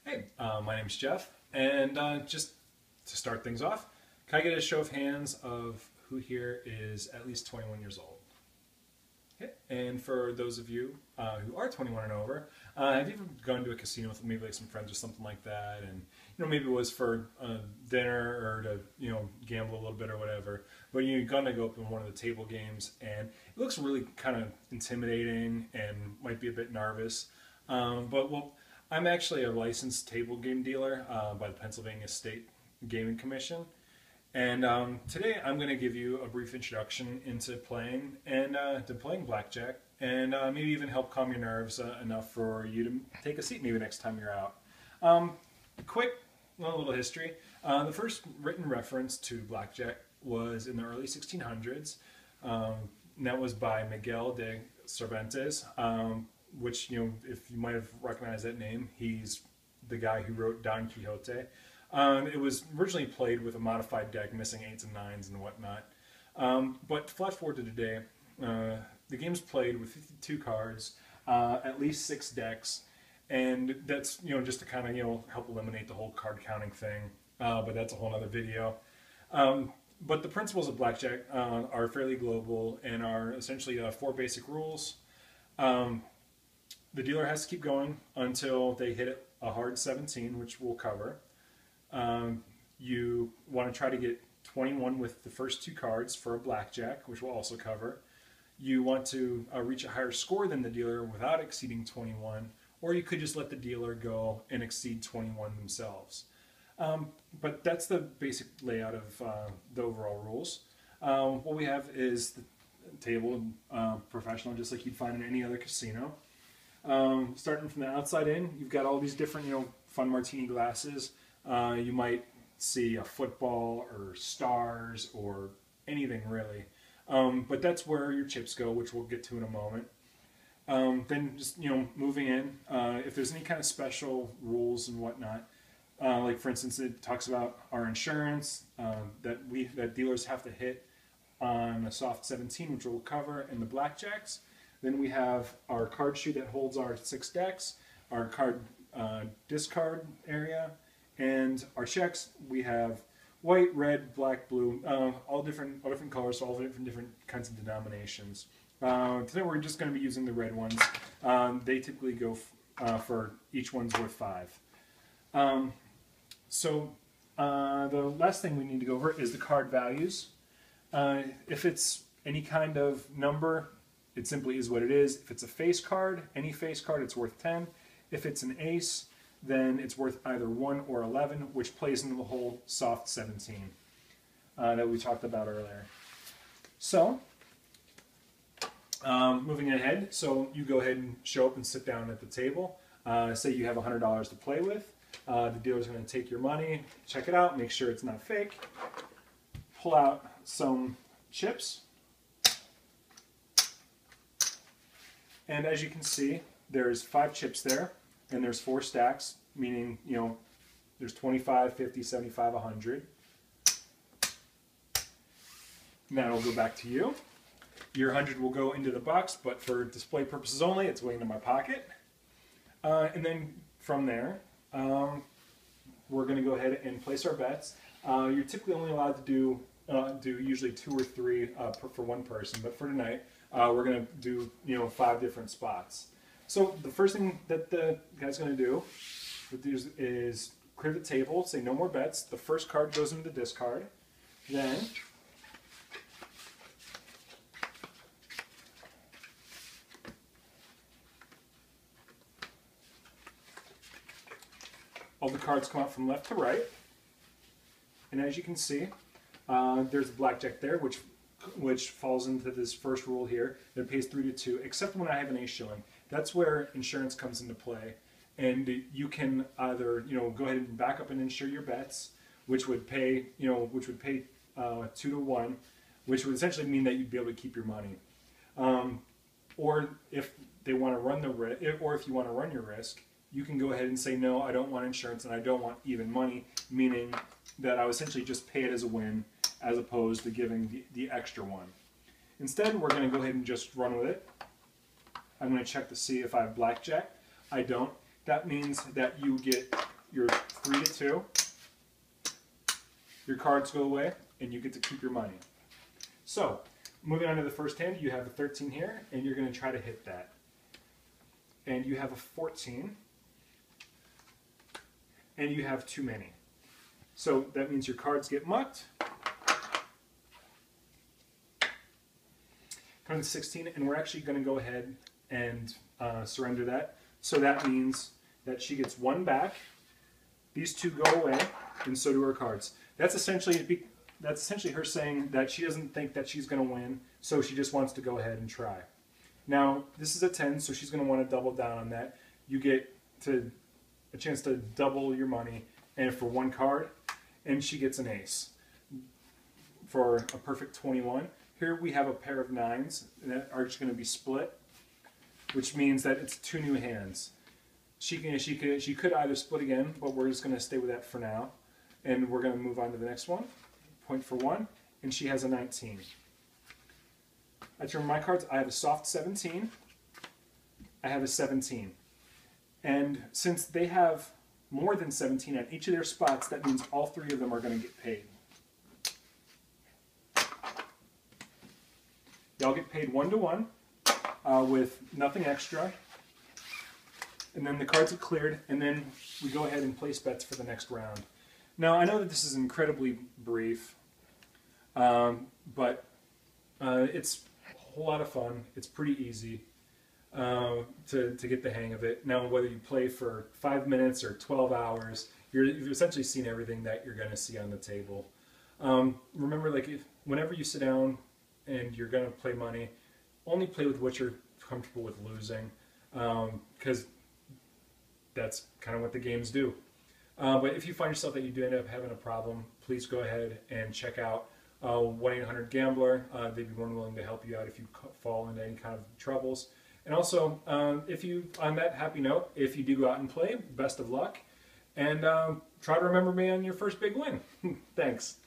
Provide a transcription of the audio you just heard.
Hey, my name's Jeff, and just to start things off, can I get a show of hands of who here is at least 21 years old? Okay. And for those of you who are 21 and over, have you ever gone to a casino with maybe like some friends or something like that, and maybe it was for dinner or to gamble a little bit or whatever, but you're gonna go up in one of the table games and it looks really kind of intimidating and might be a bit nervous, but well. I'm actually a licensed table game dealer by the Pennsylvania State Gaming Commission, and today I'm going to give you a brief introduction into playing blackjack, and maybe even help calm your nerves enough for you to take a seat maybe next time you're out. Quick little history. The first written reference to blackjack was in the early 1600s, and that was by Miguel de Cervantes. Which, if you might have recognized that name, he's the guy who wrote Don Quixote. It was originally played with a modified deck, missing 8s and 9s and whatnot. But flash forward to today, the game's played with 52 cards, at least 6 decks, and that's, just to kind of, help eliminate the whole card counting thing, but that's a whole other video. But the principles of blackjack are fairly global and are essentially 4 basic rules. The dealer has to keep going until they hit a hard 17, which we'll cover. You want to try to get 21 with the first 2 cards for a blackjack, which we'll also cover. You want to reach a higher score than the dealer without exceeding 21, or you could just let the dealer go and exceed 21 themselves. But that's the basic layout of the overall rules. What we have is the table, professional, just like you'd find in any other casino. Starting from the outside in, you've got all these different, fun martini glasses. You might see a football or stars or anything really. But that's where your chips go, which we'll get to in a moment. Then just, moving in, if there's any kind of special rules and whatnot, like for instance, it talks about our insurance, that dealers have to hit on a soft 17, which we'll cover, and the blackjacks. Then we have our card chute that holds our 6 decks, our card discard area, and our checks. We have white, red, black, blue, all different colors, so all different kinds of denominations. Today we're just going to be using the red ones. They typically go for each one's worth 5. The last thing we need to go over is the card values. If it's any kind of number, it simply is what it is. If it's a face card, any face card, it's worth 10. If it's an ace, then it's worth either 1 or 11, which plays into the whole soft 17 that we talked about earlier. So, moving ahead, so you go ahead and show up and sit down at the table. Say you have $100 to play with. The dealer's going to take your money, check it out, make sure it's not fake, pull out some chips. And as you can see, there's 5 chips there, and there's 4 stacks, meaning, there's 25, 50, 75, 100. And that'll go back to you. Your 100 will go into the box, but for display purposes only, it's going into my pocket. And then from there, we're going to go ahead and place our bets. You're typically only allowed to do usually 2 or 3 for one person, but for tonight, we're going to do 5 different spots. So the first thing that the guy's going to do is clear the table, say no more bets. The first card goes into the discard. Then all the cards come out from left to right. And as you can see, there's a blackjack there, which falls into this first rule here. It pays 3 to 2, except when I have an ace showing. That's where insurance comes into play, and you can either go ahead and back up and insure your bets, which would pay 2 to 1, which would essentially mean that you'd be able to keep your money. Or if they want to run if you want to run your risk, you can go ahead and say no, I don't want insurance and I don't want even money, meaning that I would essentially just pay it as a win, as opposed to giving the extra one. Instead, we're going to go ahead and just run with it. I'm going to check to see if I have blackjack. I don't. That means that you get you're 3-2. Your cards go away, and you get to keep your money. So, moving on to the first hand, you have a 13 here, and you're going to try to hit that. And you have a 14, and you have too many. So that means your cards get mucked. Coming to 16, and we're actually going to go ahead and surrender that. So that means that she gets one back. These two go away, and so do her cards. That's essentially her saying that she doesn't think that she's going to win, so she just wants to go ahead and try. Now, this is a 10, so she's going to want to double down on that. You get a chance to double your money, and for one card, and she gets an ace for a perfect 21. Here we have a pair of 9s that are just going to be split, which means that it's 2 new hands. She could either split again, but we're just going to stay with that for now. And we're going to move on to the next one. Point for 1, and she has a 19. I turn my cards. I have a soft 17. I have a 17. And since they have more than 17 at each of their spots, that means all 3 of them are going to get paid. Y'all get paid 1-to-1 with nothing extra. And then the cards are cleared, and then we go ahead and place bets for the next round. Now, I know that this is incredibly brief, but it's a whole lot of fun. It's pretty easy to get the hang of it. Now, whether you play for 5 minutes or 12 hours, you've essentially seen everything that you're going to see on the table. Remember, like, whenever you sit down and you're going to play money, only play with what you're comfortable with losing, because that's kind of what the games do. But if you find yourself that you do end up having a problem, please go ahead and check out 1-800-GAMBLER. They'd be more than willing to help you out if you fall into any kind of troubles. And also, on that happy note, if you do go out and play, best of luck. And try to remember me on your first big win. Thanks.